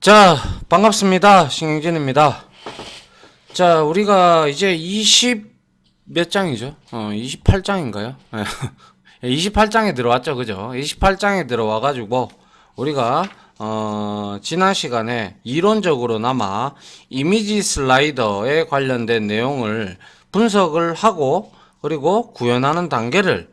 자, 반갑습니다. 신경진입니다. 자, 우리가 이제 몇 장이죠? 28장인가요? 28장에 들어왔죠, 그죠? 28장에 들어와가지고, 우리가, 지난 시간에 이론적으로나마 이미지 슬라이더에 관련된 내용을 분석을 하고, 그리고 구현하는 단계를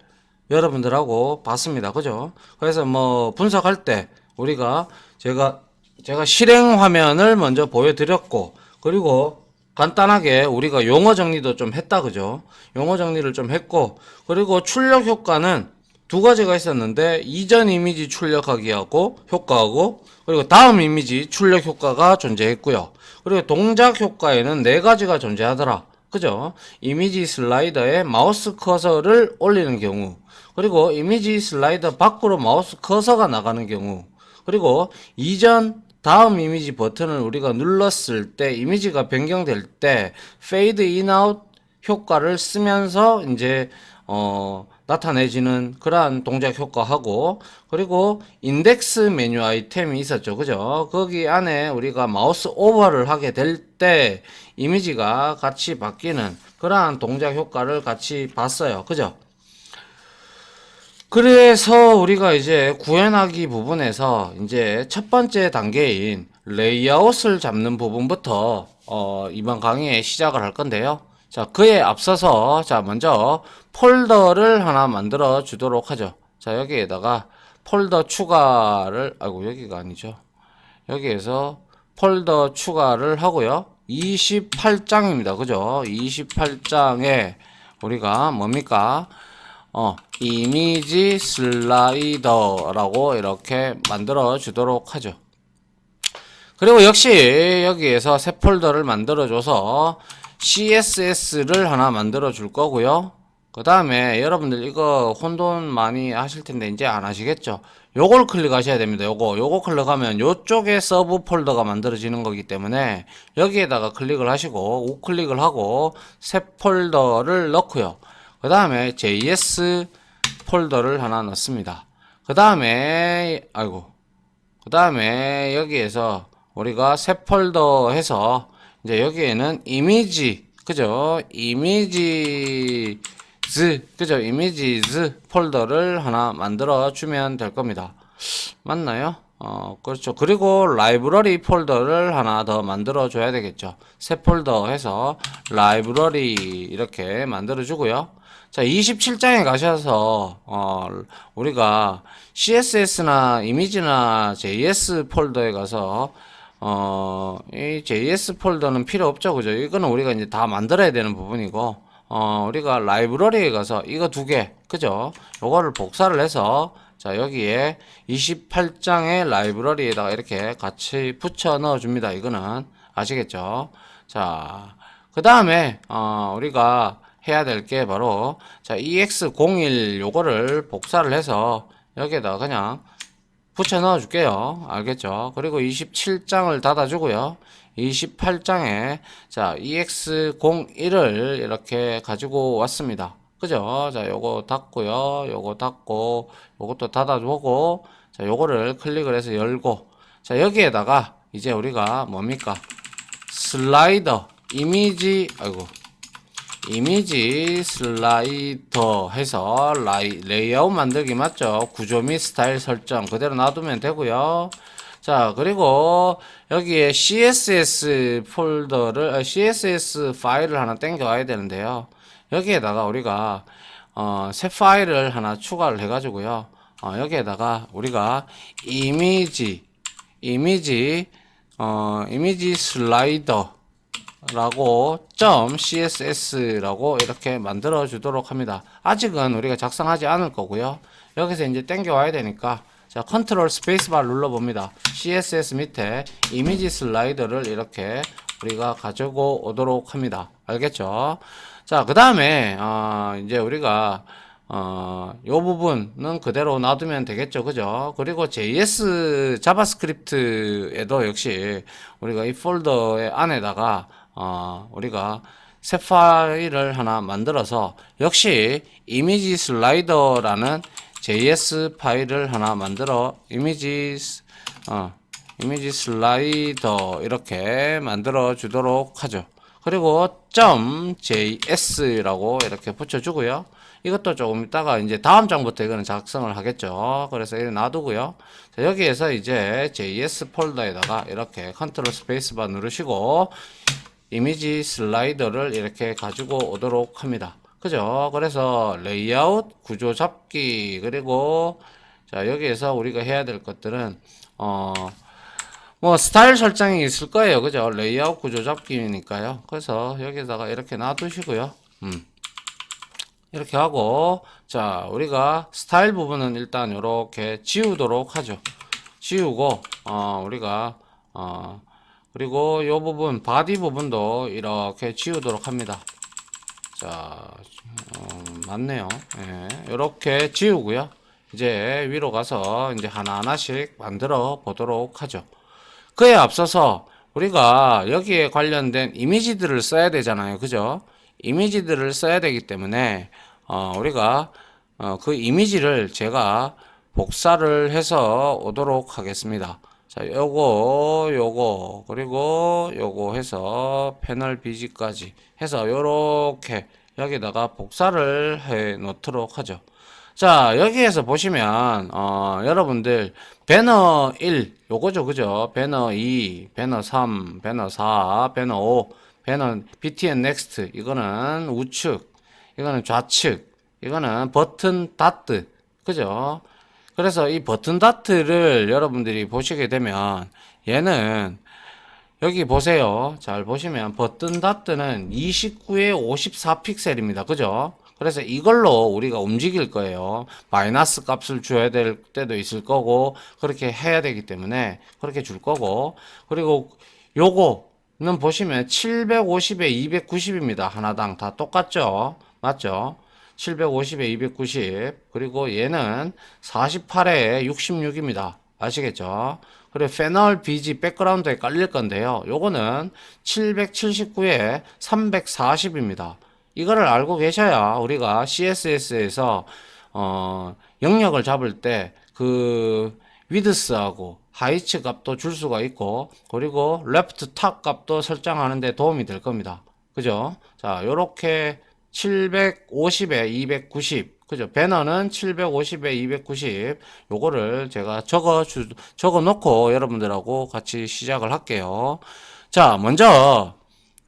여러분들하고 봤습니다. 그죠? 그래서 뭐, 분석할 때, 우리가, 제가 실행 화면을 먼저 보여드렸고, 그리고 간단하게 우리가 용어 정리도 좀 했다, 그죠? 용어 정리를 좀 했고, 그리고 출력 효과는 두 가지가 있었는데, 이전 이미지 출력하기하고 효과하고, 그리고 다음 이미지 출력 효과가 존재했고요. 그리고 동작 효과에는 네 가지가 존재하더라. 그죠? 이미지 슬라이더에 마우스 커서를 올리는 경우, 그리고 이미지 슬라이더 밖으로 마우스 커서가 나가는 경우, 그리고 이전 다음 이미지 버튼을 우리가 눌렀을 때 이미지가 변경될 때 페이드 인아웃 효과를 쓰면서 이제 나타내지는 그러한 동작 효과하고, 그리고 인덱스 메뉴 아이템이 있었죠, 그죠? 거기 안에 우리가 마우스 오버를 하게 될 때 이미지가 같이 바뀌는 그러한 동작 효과를 같이 봤어요, 그죠? 그래서 우리가 이제 구현하기 부분에서 이제 첫 번째 단계인 레이아웃을 잡는 부분부터 이번 강의에 시작을 할 건데요. 자, 그에 앞서서 자, 먼저 폴더를 하나 만들어 주도록 하죠. 자, 여기에다가 폴더 추가를, 아이고, 여기가 아니죠. 여기에서 폴더 추가를 하고요. 28장입니다. 그죠? 28장에 우리가 뭡니까? 이미지 슬라이더라고 이렇게 만들어 주도록 하죠. 그리고 역시 여기에서 새 폴더를 만들어 줘서 CSS를 하나 만들어 줄 거고요. 그 다음에 여러분들 이거 혼돈 많이 하실 텐데 이제 안 하시겠죠? 요걸 클릭하셔야 됩니다. 요거 클릭하면 요쪽에 서브 폴더가 만들어지는 거기 때문에 여기에다가 클릭을 하시고 우클릭을 하고 새 폴더를 넣고요. 그 다음에 JS 폴더를 하나 넣습니다. 그 다음에 여기에서 우리가 새 폴더 해서 이제 여기에는 이미지, 그죠? 이미지즈 폴더를 하나 만들어 주면 될 겁니다. 맞나요? 그렇죠. 그리고 라이브러리 폴더를 하나 더 만들어 줘야 되겠죠. 새 폴더 해서 라이브러리 이렇게 만들어 주고요. 자, 27장에 가셔서 우리가 CSS나 이미지나 JS 폴더에 가서 이 JS 폴더는 필요 없죠, 그죠? 이거는 우리가 이제 다 만들어야 되는 부분이고, 우리가 라이브러리에 가서 이거 두 개, 그죠? 요거를 복사를 해서 자, 여기에 28장의 라이브러리에다가 이렇게 같이 붙여 넣어 줍니다. 이거는 아시겠죠? 자, 그 다음에 우리가 해야 될 게 바로 자, EX01 요거를 복사를 해서 여기에다가 그냥 붙여 넣어 줄게요. 알겠죠? 그리고 27장을 닫아 주고요. 28장에 자, EX01을 이렇게 가지고 왔습니다. 그죠? 자, 요거 닫고요. 요거 닫고 요것도 닫아 주고 자, 요거를 클릭을 해서 열고 자, 여기에다가 이제 우리가 뭡니까? 슬라이더 이미지 슬라이더 해서 레이아웃 만들기 맞죠? 구조 및 스타일 설정 그대로 놔두면 되고요. 자, 그리고 여기에 CSS 파일을 하나 땡겨 와야 되는데요. 여기에다가 우리가 새 파일을 하나 추가를 해 가지고요. 여기에다가 우리가 이미지 슬라이더 라고 .css라고 이렇게 만들어 주도록 합니다. 아직은 우리가 작성하지 않을 거고요. 여기서 이제 땡겨 와야 되니까 자, 컨트롤 스페이스바 눌러 봅니다. CSS 밑에 이미지 슬라이더를 이렇게 우리가 가지고 오도록 합니다. 알겠죠? 자, 그 다음에 이제 우리가 요 부분은 그대로 놔두면 되겠죠, 그죠? 그리고 JS 자바스크립트에도 역시 우리가 이 폴더의 안에다가 우리가 새 파일을 하나 만들어서 역시 이미지 슬라이더라는 JS 파일을 하나 만들어 이미지 슬라이더 이렇게 만들어 주도록 하죠. 그리고 .js라고 이렇게 붙여주고요. 이것도 조금 있다가 이제 다음 장부터 이거는 작성을 하겠죠. 그래서 이렇게 놔두고요. 자, 여기에서 이제 JS 폴더에다가 이렇게 컨트롤 스페이스바 누르시고 이미지 슬라이더를 이렇게 가지고 오도록 합니다. 그죠? 그래서 레이아웃, 구조 잡기, 그리고 자, 여기에서 우리가 해야 될 것들은 뭐 스타일 설정이 있을 거예요. 그죠? 레이아웃 구조 잡기니까요. 그래서 여기다가 이렇게 놔두시고요. 이렇게 하고 자, 우리가 스타일 부분은 일단 이렇게 지우도록 하죠. 지우고 우리가 그리고 요 부분 바디 부분도 이렇게 지우도록 합니다. 자, 맞네요. 예, 이렇게 지우고요. 이제 위로 가서 이제 하나하나씩 만들어 보도록 하죠. 그에 앞서서 우리가 여기에 관련된 이미지들을 써야 되잖아요. 그죠? 이미지들을 써야 되기 때문에 우리가 그 이미지를 제가 복사를 해서 오도록 하겠습니다. 자, 요거 그리고 요거 해서 패널 BG까지 해서 요렇게 여기다가 복사를 해 놓도록 하죠. 자, 여기에서 보시면 여러분들 배너 1 요거죠. 그죠? 배너 2, 배너 3, 배너 4, 배너 5, 배너 BTN 넥스트 이거는 우측, 이거는 좌측, 이거는 버튼 다트. 그죠? 그래서 이 버튼 다트를 여러분들이 보시게 되면 얘는 여기 보세요. 잘 보시면 버튼 다트는 29에 54 픽셀입니다. 그죠? 그래서 이걸로 우리가 움직일 거예요. 마이너스 값을 줘야 될 때도 있을 거고 그렇게 해야 되기 때문에 그렇게 줄 거고 그리고 요거는 보시면 750에 290입니다. 하나당 다 똑같죠? 맞죠? 750에 290 그리고 얘는 48에 66입니다. 아시겠죠? 그리고 패널 BG 백그라운드에 깔릴 건데요. 요거는 779에 340입니다. 이거를 알고 계셔야 우리가 CSS에서 영역을 잡을 때 그 위드스하고 하이츠 값도 줄 수가 있고 그리고 레프트 탑 값도 설정하는 데 도움이 될 겁니다. 그죠? 자, 요렇게 750에 290 그죠? 배너는 750에 290 요거를 제가 적어 놓고 여러분들하고 같이 시작을 할게요. 자, 먼저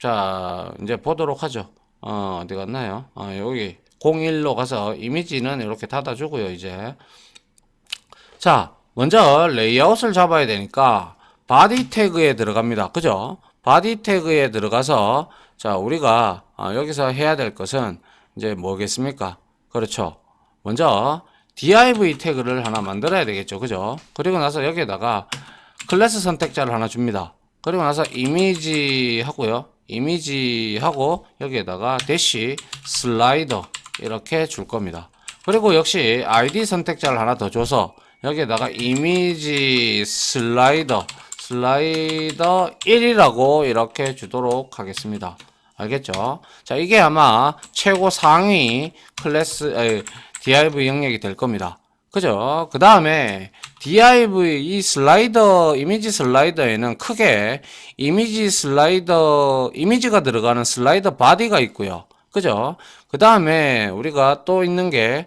자, 이제 보도록 하죠. 어디 갔나요? 여기 01로 가서 이미지는 이렇게 닫아주고요, 이제. 자, 먼저 레이아웃을 잡아야 되니까 바디 태그에 들어갑니다. 그죠? 바디 태그에 들어가서 자, 우리가 여기서 해야 될 것은 이제 뭐겠습니까? 그렇죠. 먼저 div 태그를 하나 만들어야 되겠죠. 그죠? 그리고 나서 여기에다가 클래스 선택자를 하나 줍니다. 그리고 나서 이미지 하고요. 이미지 하고 여기에다가 대시 슬라이더 이렇게 줄 겁니다. 그리고 역시 ID 선택자를 하나 더 줘서 여기에다가 이미지 슬라이더 1이라고 이렇게 주도록 하겠습니다. 알겠죠? 자, 이게 아마 최고 상위 클래스 div 영역이 될 겁니다. 그죠? 그 다음에 div 이 슬라이더 이미지 슬라이더에는 크게 이미지가 들어가는 슬라이더 바디가 있고요. 그죠? 그 다음에 우리가 또 있는 게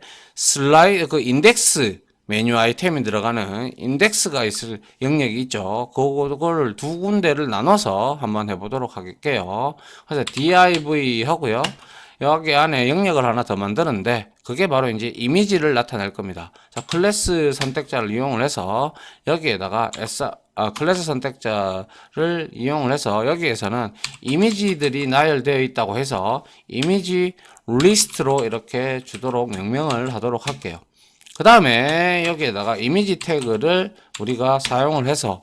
그 인덱스 메뉴 아이템이 들어가는 인덱스가 있을 영역이 있죠. 그거를 두 군데를 나눠서 한번 해보도록 할게요. 그래서 div 하고요. 여기 안에 영역을 하나 더 만드는데 그게 바로 이제 이미지를 나타낼 겁니다. 자, 클래스 선택자를 이용을 해서 여기에다가 클래스 선택자를 이용을 해서 여기에서는 이미지들이 나열되어 있다고 해서 이미지 리스트로 이렇게 주도록 명명을 하도록 할게요. 그 다음에 여기에다가 이미지 태그를 우리가 사용을 해서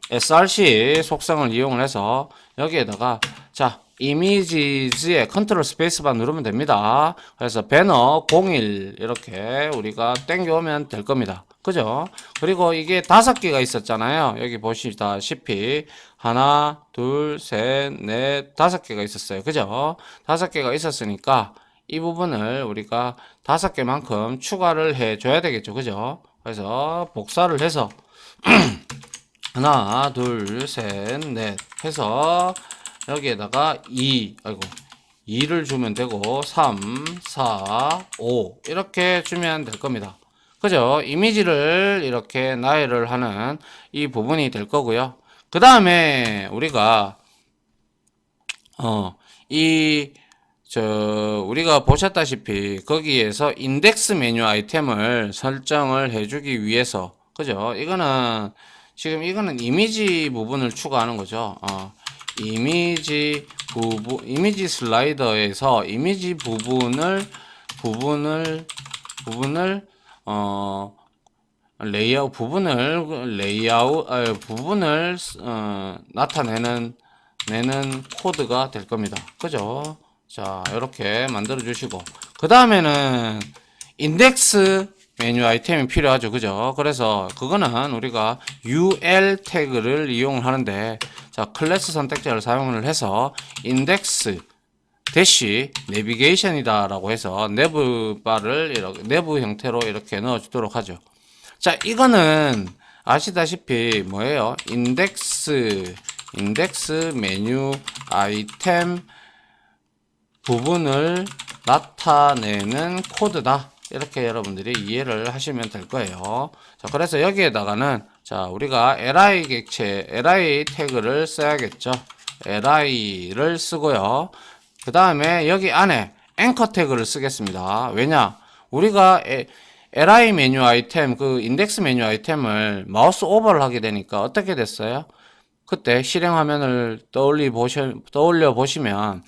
src 속성을 이용을 해서 여기에다가 자 이미지즈에 컨트롤 스페이스바 누르면 됩니다. 그래서 배너 01 이렇게 우리가 땡겨오면 될 겁니다. 그죠? 그리고 이게 5개가 있었잖아요. 여기 보시다시피 하나, 둘, 셋, 넷, 5개가 있었어요. 그죠? 5개가 있었으니까 이 부분을 우리가 5개만큼 추가를 해 줘야 되겠죠. 그죠? 그래서 복사를 해서 하나, 둘, 셋, 넷 해서 여기에다가 2를 주면 되고 3, 4, 5 이렇게 주면 될 겁니다. 그죠? 이미지를 이렇게 나열을 하는 이 부분이 될 거고요. 그 다음에 우리가 우리가 보셨다시피 거기에서 인덱스 메뉴 아이템을 설정을 해주기 위해서, 그죠? 이거는 이미지 부분을 추가하는 거죠. 이미지 슬라이더에서 이미지 부분을, 부분을 나타내는 코드가 될 겁니다. 그죠? 자, 이렇게 만들어 주시고, 그 다음에는 인덱스 메뉴 아이템이 필요하죠. 그죠? 그래서 그거는 우리가 UL 태그를 이용하는데, 자, 클래스 선택자를 사용을 해서 인덱스 대시 내비게이션이다 라고 해서 내부 바를 이렇게 내부 형태로 이렇게 넣어 주도록 하죠. 자, 이거는 아시다시피 뭐예요? 인덱스 메뉴 아이템 부분을 나타내는 코드다. 이렇게 여러분들이 이해를 하시면 될 거예요. 자, 그래서 여기에다가는 자, 우리가 li 태그를 써야겠죠. li를 쓰고요. 그 다음에 여기 안에 앵커 태그를 쓰겠습니다. 왜냐? 우리가 li 메뉴 아이템, 그 인덱스 메뉴 아이템을 마우스 오버를 하게 되니까 어떻게 됐어요? 그때 실행 화면을 떠올려 보시면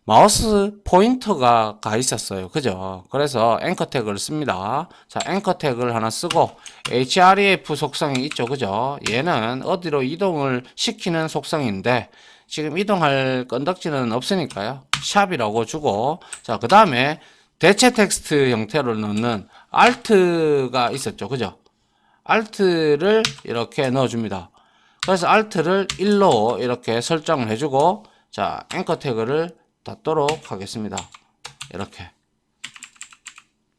마우스 포인터가 가 있었어요. 그죠? 그래서 앵커 태그를 씁니다. 자, 앵커 태그를 하나 쓰고 href 속성이 있죠. 그죠? 얘는 어디로 이동을 시키는 속성인데 지금 이동할 건덕지는 없으니까요. 샵이라고 주고, 자, 그 다음에 대체 텍스트 형태로 넣는 alt가 있었죠. 그죠? alt를 이렇게 넣어줍니다. 그래서 alt를 1로 이렇게 설정을 해주고, 자, 앵커 태그를 닫도록 하겠습니다. 이렇게.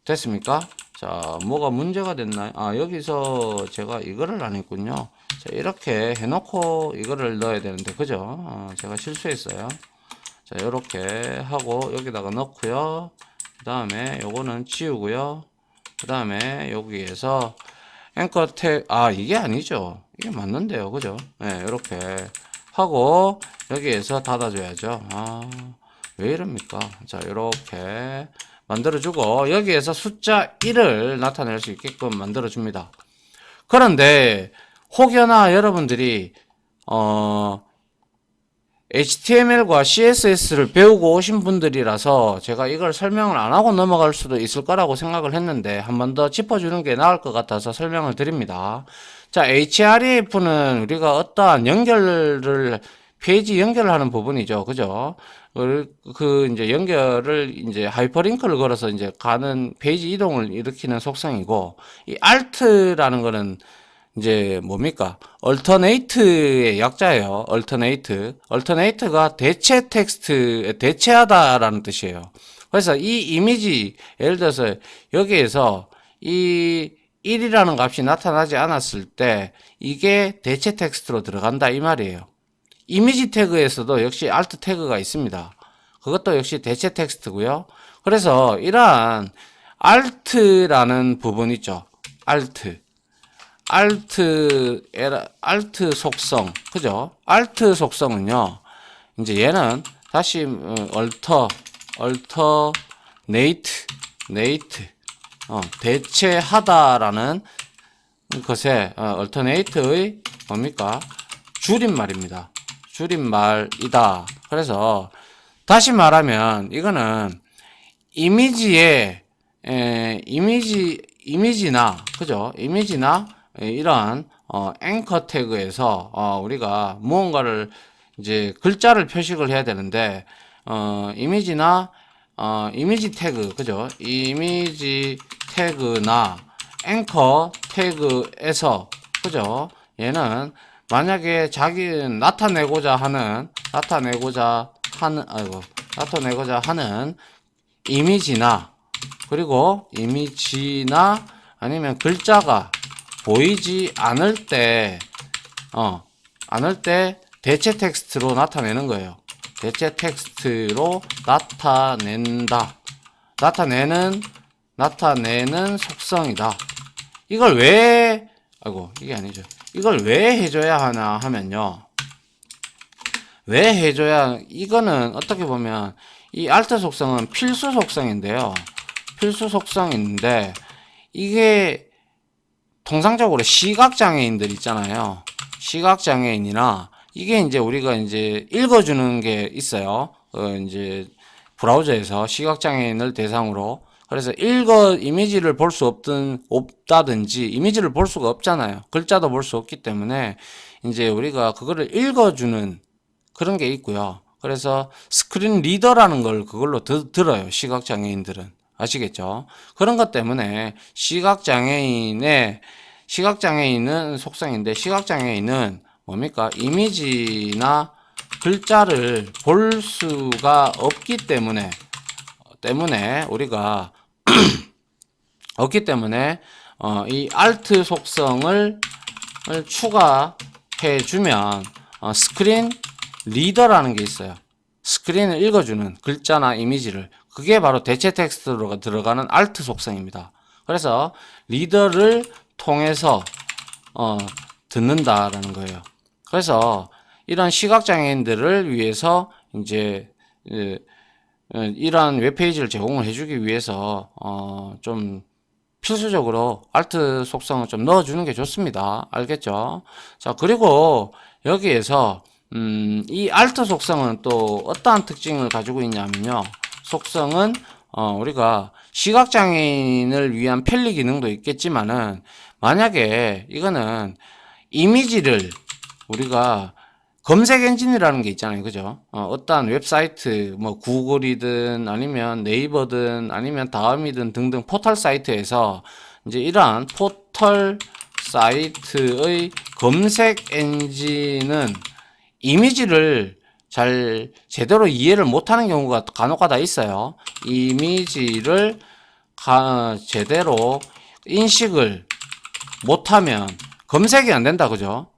됐습니까? 자, 뭐가 문제가 됐나요? 여기서 제가 이거를 안 했군요. 자, 이렇게 해놓고 이거를 넣어야 되는데, 그죠? 제가 실수했어요. 자, 이렇게 하고 여기다가 넣고요. 그 다음에 요거는 지우고요. 그 다음에 여기에서 앵커 태그, 이게 아니죠. 이게 맞는데요. 그죠? 네, 이렇게 하고 여기에서 닫아줘야죠. 왜 이럽니까? 자, 이렇게 만들어주고 여기에서 숫자 1을 나타낼 수 있게끔 만들어줍니다. 그런데 혹여나 여러분들이 HTML과 CSS를 배우고 오신 분들이라서 제가 이걸 설명을 안 하고 넘어갈 수도 있을 거라고 생각을 했는데 한 번 더 짚어주는 게 나을 것 같아서 설명을 드립니다. 자, href는 우리가 어떠한 페이지 연결을 하는 부분이죠. 그죠? 이제 연결을 이제 하이퍼링크를 걸어서 이제 가는 페이지 이동을 일으키는 속성이고, 이 alt라는 거는 이제 뭡니까? alternate의 약자예요. alternate가 대체 텍스트, 대체하다라는 뜻이에요. 그래서 이 이미지, 예를 들어서 여기에서 이 1이라는 값이 나타나지 않았을 때 이게 대체 텍스트로 들어간다 이 말이에요. 이미지 태그에서도 역시 alt 태그가 있습니다. 그것도 역시 대체 텍스트고요. 그래서 이러한 alt라는 부분 있죠. alt 속성, 그죠? alt 속성은요, 이제 얘는 다시, 대체하다라는 것에, alternate의 뭡니까? 줄임말입니다. 줄임말이다. 그래서, 다시 말하면, 이거는, 이미지나, 그죠? 이미지나, 이러한 앵커 태그에서 우리가 무언가를 이제 글자를 표식을 해야 되는데 이미지 태그, 그죠? 이미지 태그나 앵커 태그에서, 그죠? 얘는 만약에 나타내고자 하는 이미지나, 그리고 이미지나 아니면 글자가 보이지 않을 때 않을 때 대체 텍스트로 나타내는 거예요. 대체 텍스트로 나타낸다. 나타내는 속성이다. 이걸 왜, 이게 아니죠. 이걸 왜 해줘야 하나 하면요. 왜 해줘야, 이거는 어떻게 보면, 이 alt 속성은 필수 속성인데요. 필수 속성인데, 이게, 통상적으로 시각장애인들 있잖아요. 시각장애인이나, 이게 이제 우리가 이제 읽어주는 게 있어요. 이제, 브라우저에서 시각장애인을 대상으로. 그래서 이미지를 볼 수 없다든지, 이미지를 볼 수가 없잖아요. 글자도 볼 수 없기 때문에, 이제 우리가 그거를 읽어주는 그런 게 있고요. 그래서 스크린 리더라는 걸 그걸로 들어요. 시각장애인들은. 아시겠죠? 그런 것 때문에 시각장애인은 속성인데, 시각장애인은 뭡니까? 이미지나 글자를 볼 수가 없기 때문에 우리가 없기 때문에 이 alt 속성을 추가해 주면 스크린 리더라는 게 있어요. 스크린을 읽어주는 글자나 이미지를, 그게 바로 대체 텍스트로 들어가는 alt 속성입니다. 그래서 리더를 통해서 듣는다라는 거예요. 그래서 이런 시각장애인들을 위해서 이제 이러한 웹페이지를 제공을 해주기 위해서 좀 필수적으로 alt 속성을 좀 넣어주는 게 좋습니다. 알겠죠? 자, 그리고 여기에서 이 alt 속성은 또 어떠한 특징을 가지고 있냐면요. 속성은 우리가 시각장애인을 위한 편리 기능도 있겠지만은, 만약에 이거는 이미지를 우리가 검색 엔진이라는 게 있잖아요. 그죠? 어떠한 웹사이트, 뭐 구글이든 아니면 네이버든 아니면 다음이든 등등 포털 사이트에서 이제 이러한 포털 사이트의 검색 엔진은 이미지를 제대로 이해를 못하는 경우가 간혹가다 있어요. 이미지를 제대로 인식을 못하면 검색이 안 된다. 그죠?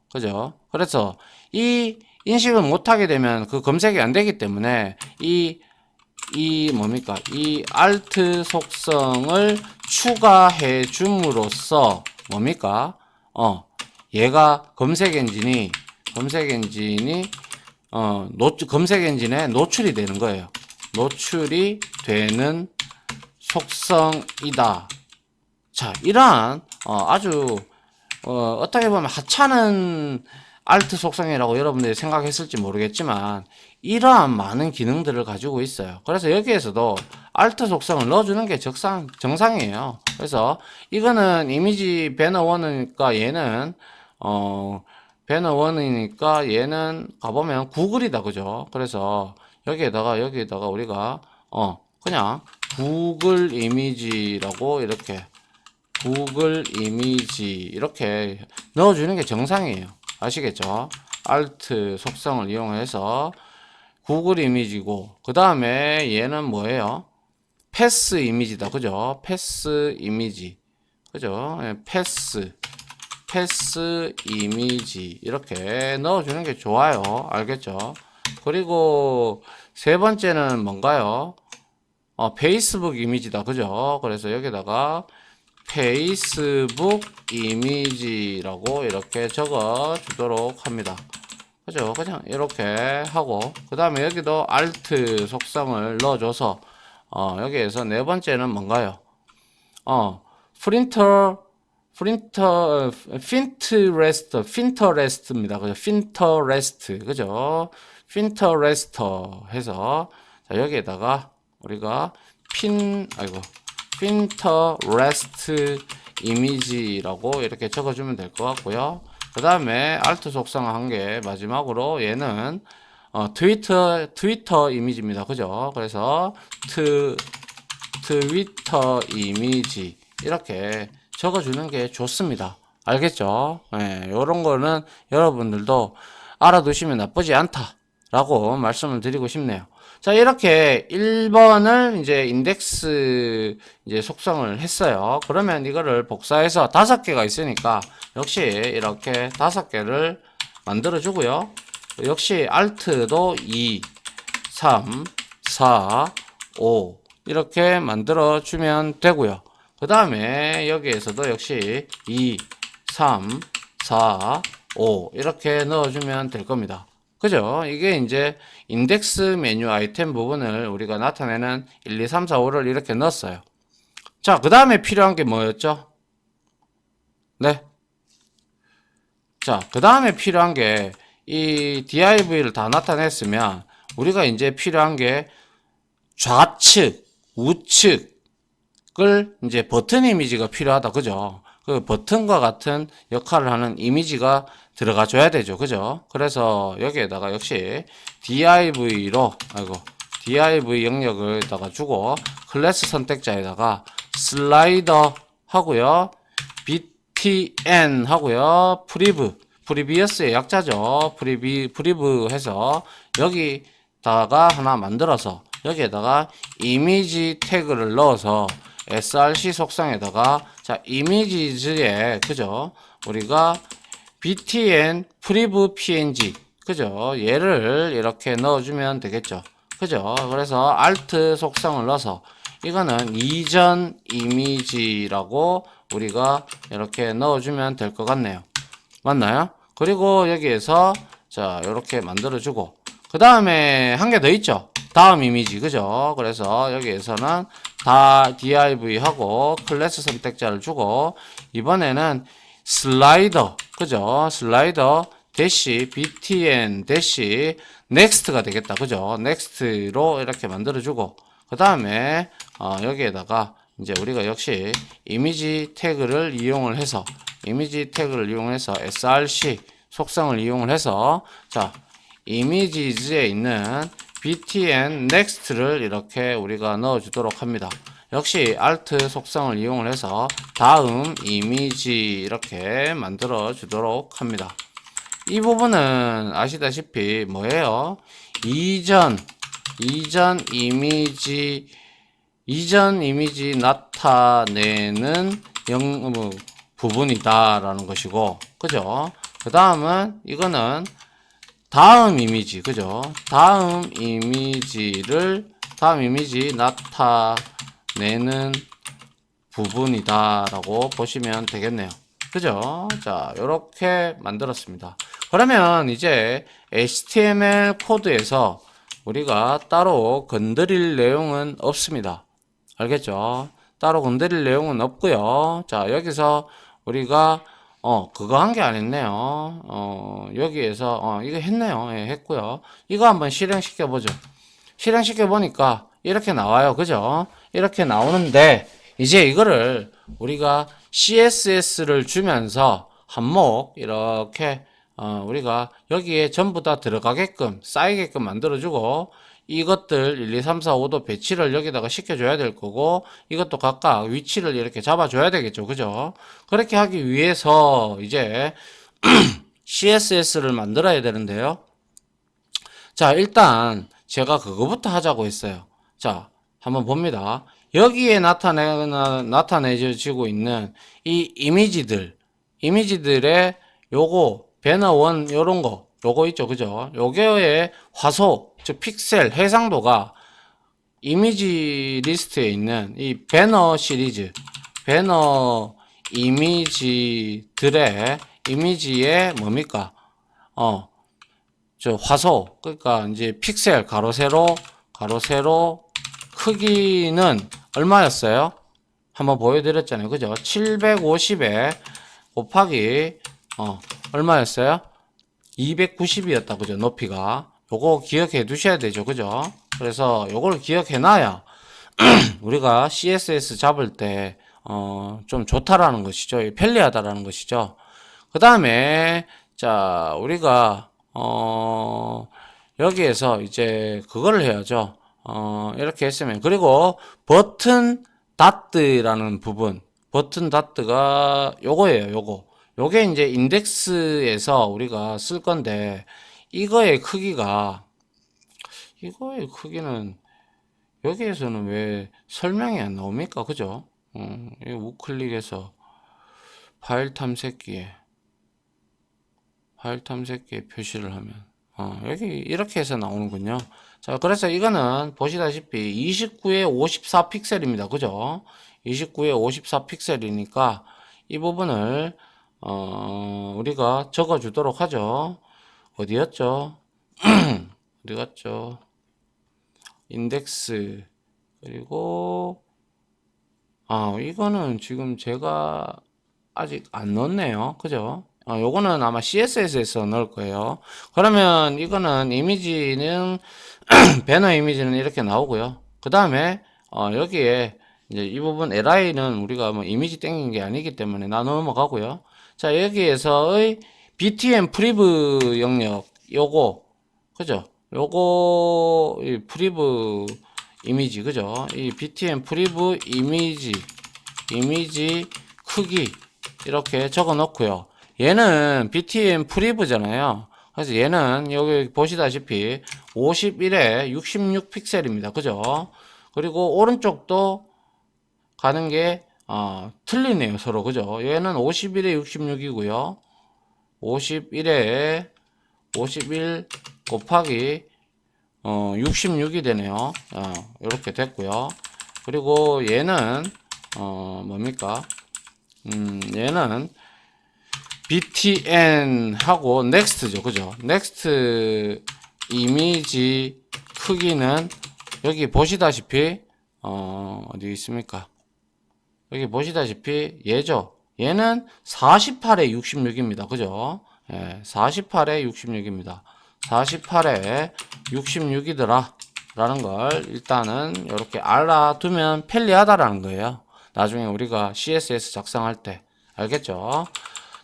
그래서 이 인식을 못하게 되면 그 검색이 안 되기 때문에 이 alt 속성을 추가해 줌으로써 얘가 검색 엔진이 검색 엔진에 노출이 되는 거예요. 노출이 되는 속성이다. 자, 이러한 아주 어떻게 보면 하찮은 alt 속성이라고 여러분들이 생각했을지 모르겠지만, 이러한 많은 기능들을 가지고 있어요. 그래서 여기에서도 alt 속성을 넣어주는 게 정상이에요. 그래서 이거는 이미지 배너 1이니까 얘는 배너 1이니까 얘는 가보면 구글이다. 그죠? 그래서 여기에다가 우리가 그냥 구글 이미지라고 이렇게 구글 이미지 이렇게 넣어주는 게 정상이에요. 아시겠죠? alt 속성을 이용해서 구글 이미지고, 그 다음에 얘는 뭐예요? 패스 이미지다. 그죠? 패스 이미지. 그죠? 패스 이미지 이렇게 넣어주는 게 좋아요. 알겠죠? 그리고 세 번째는 뭔가요? 페이스북 이미지다. 그죠? 그래서 여기다가 페이스북 이미지라고 이렇게 적어 주도록 합니다. 그죠? 그냥 이렇게 하고, 그 다음에 여기도 alt 속성을 넣어줘서 여기에서 네 번째는 뭔가요? 핀터레스트입니다. 그죠? 그죠? 핀터레스터 해서, 자, 여기에다가 우리가 핀터레스트 이미지라고 이렇게 적어주면 될 것 같고요. 그 다음에 alt 속성 한 개 마지막으로 얘는 트위터 이미지입니다. 그죠? 그래서 트위터 이미지 이렇게 적어주는 게 좋습니다. 알겠죠? 네, 요런 거는 여러분들도 알아두시면 나쁘지 않다라고 말씀을 드리고 싶네요. 자, 이렇게 1번을 이제 인덱스 이제 속성을 했어요. 그러면 이거를 복사해서 5개가 있으니까 역시 이렇게 5개를 만들어 주고요. 역시 Alt도 2, 3, 4, 5 이렇게 만들어 주면 되고요. 그 다음에 여기에서도 역시 2, 3, 4, 5 이렇게 넣어주면 될 겁니다. 그죠? 이게 이제 인덱스 메뉴 아이템 부분을 우리가 나타내는 1, 2, 3, 4, 5를 이렇게 넣었어요. 자, 그 다음에 필요한 게 뭐였죠? 네. 자, 그 다음에 필요한 게 이 div를 다 나타냈으면 우리가 이제 필요한 게 좌측, 우측을 이제 버튼 이미지가 필요하다. 그죠? 그 버튼과 같은 역할을 하는 이미지가 들어가 줘야 되죠. 그죠? 그래서 여기에다가 역시 div로, div 영역을다가 주고 클래스 선택자에다가 슬라이더 하고요. btn 하고요. 프리비어스의 약자죠. 프리브 해서 여기다가 하나 만들어서 여기에다가 이미지 태그를 넣어서 src 속성에다가 자 이미지즈에 그죠? 우리가 btn 프리브 png 그죠? 얘를 이렇게 넣어주면 되겠죠. 그죠? 그래서 alt 속성을 넣어서 이거는 이전 이미지라고 우리가 이렇게 넣어주면 될 것 같네요. 맞나요? 그리고 여기에서 자 이렇게 만들어주고 그 다음에 한 개 더 있죠. 다음 이미지 그죠? 그래서 여기에서는 다 div 하고 클래스 선택자를 주고 이번에는 슬라이더 그죠? 슬라이더 대시 btn 대시 next가 되겠다 그죠? next로 이렇게 만들어주고 그 다음에 여기에다가 이제 우리가 역시 이미지 태그를 이용을 해서 src 속성을 이용을 해서 자 이미지즈에 있는 btn next를 이렇게 우리가 넣어 주도록 합니다. 역시 alt 속성을 이용을 해서 다음 이미지 이렇게 만들어 주도록 합니다. 이 부분은 아시다시피 뭐예요? 이전 이미지 나타내는 부분이다 라는 것이고 그죠? 그 다음은 이거는 다음 이미지 그죠? 다음 이미지 나타내는 부분이다 라고 보시면 되겠네요. 그죠? 자, 요렇게 만들었습니다. 그러면 이제 HTML 코드에서 우리가 따로 건드릴 내용은 없습니다. 알겠죠? 따로 건드릴 내용은 없고요. 자, 여기서 우리가 그거 한 게 안 했네요. 여기에서 이거 했네요. 예, 했고요. 이거 한번 실행시켜 보죠. 실행시켜 보니까 이렇게 나와요. 그죠? 이렇게 나오는데 이제 이거를 우리가 CSS를 주면서 한목 이렇게 우리가 여기에 전부 다 들어가게끔 쌓이게끔 만들어주고 이것들 1, 2, 3, 4, 5도 배치를 여기다가 시켜줘야 될 거고 이것도 각각 위치를 이렇게 잡아줘야 되겠죠. 그죠? 그렇게 하기 위해서 이제 CSS를 만들어야 되는데요. 자, 일단 제가 그거부터 하자고 했어요. 자, 한번 봅니다. 여기에 나타내지고 있는 이 이미지들의 요거, 배너1 요런 거, 요거 있죠. 그죠? 요거의 화소, 즉 픽셀, 해상도가 이미지 리스트에 있는 이 배너 시리즈, 배너 이미지들의 이미지의 뭡니까? 저 화소, 그러니까 이제 픽셀, 가로, 세로 크기는 얼마였어요? 한번 보여드렸잖아요. 그죠? 750에 곱하기, 얼마였어요? 290이었다. 그죠? 높이가. 요거 기억해 두셔야 되죠. 그죠? 그래서 요걸 기억해 놔야 우리가 CSS 잡을 때, 좀 좋다라는 것이죠. 편리하다라는 것이죠. 그 다음에, 자, 우리가, 여기에서 이제 그거를 해야죠. 이렇게 했으면. 그리고 버튼 다트라는 부분. 버튼 다트가 요거예요. 요게 이제 인덱스에서 우리가 쓸 건데, 이거의 크기는, 여기에서는 왜 설명이 안 나옵니까? 그죠? 이 우클릭해서 파일 탐색기에 파일 탐색기에 표시를 하면 여기 이렇게 해서 나오는군요. 자, 그래서 이거는 보시다시피 29에 54 픽셀입니다. 그죠? 29에 54 픽셀이니까 이 부분을 우리가 적어 주도록 하죠. 어디였죠? 어디 갔죠? 인덱스. 그리고 이거는 지금 제가 아직 안 넣었네요. 그죠? 요거는 아마 CSS에서 넣을 거예요. 그러면 이거는 이미지는 배너 이미지는 이렇게 나오고요. 그 다음에 여기에 이제 이 부분 li는 우리가 뭐 이미지 땡긴 게 아니기 때문에 나 넘어가고요. 자, 여기에서의 btm 프리브 영역 요거 그죠? 요거 이 프리브 이미지 그죠? 이 btm 프리브 이미지 크기 이렇게 적어 놓고요. 얘는 btm 프리브잖아요. 그래서 얘는 여기 보시다시피 51에 66 픽셀입니다. 그죠? 그리고 오른쪽도 가는 게 틀리네요. 서로 그죠? 얘는 51에 66이고요. 51에 51 곱하기 66이 되네요. 이렇게 됐고요. 그리고 얘는 뭡니까? 얘는 btn 하고 next죠. 그죠? next 이미지 크기는 여기 보시다시피 어디 있습니까? 여기 보시다시피 얘죠. 얘는 48에 66입니다. 그죠? 예, 48에 66입니다. 48에 66이더라 라는 걸 일단은 이렇게 알아두면 편리하다라는 거예요. 나중에 우리가 CSS 작성할 때 알겠죠?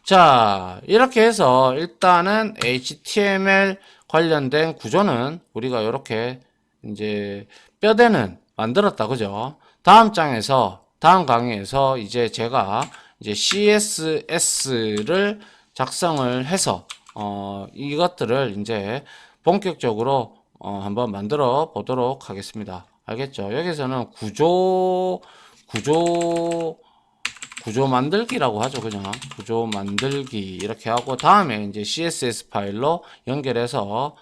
자, 이렇게 해서 일단은 HTML 관련된 구조는 우리가 이렇게 이제 뼈대는 만들었다. 그죠? 다음 강의에서 이제 제가 이제 CSS를 작성을 해서 이것들을 이제 본격적으로 한번 만들어 보도록 하겠습니다. 알겠죠? 여기서는 구조 만들기라고 하죠. 그냥 구조 만들기 이렇게 하고 다음에 이제 CSS 파일로 연결해서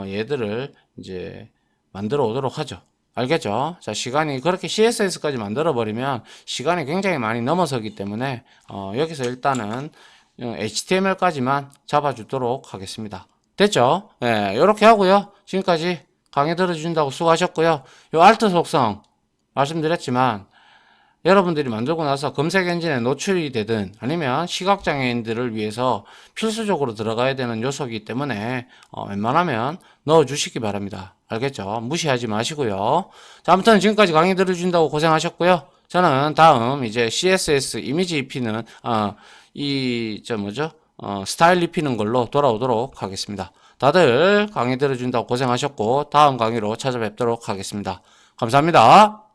얘들을 이제 만들어 오도록 하죠. 알겠죠? 자, 시간이 그렇게 CSS까지 만들어 버리면 시간이 굉장히 많이 넘어서기 때문에 여기서 일단은 HTML까지만 잡아주도록 하겠습니다. 됐죠? 네, 이렇게 하고요. 지금까지 강의 들어주신다고 수고하셨고요. 요 알트 속성 말씀드렸지만 여러분들이 만들고 나서 검색 엔진에 노출이 되든 아니면 시각장애인들을 위해서 필수적으로 들어가야 되는 요소이기 때문에 웬만하면 넣어주시기 바랍니다. 알겠죠? 무시하지 마시고요. 자, 아무튼 지금까지 강의 들어주신다고 고생하셨고요. 저는 다음 이제 CSS 이미지 입히는 스타일 입히는 걸로 돌아오도록 하겠습니다. 다들 강의 들어준다고 고생하셨고 다음 강의로 찾아뵙도록 하겠습니다. 감사합니다.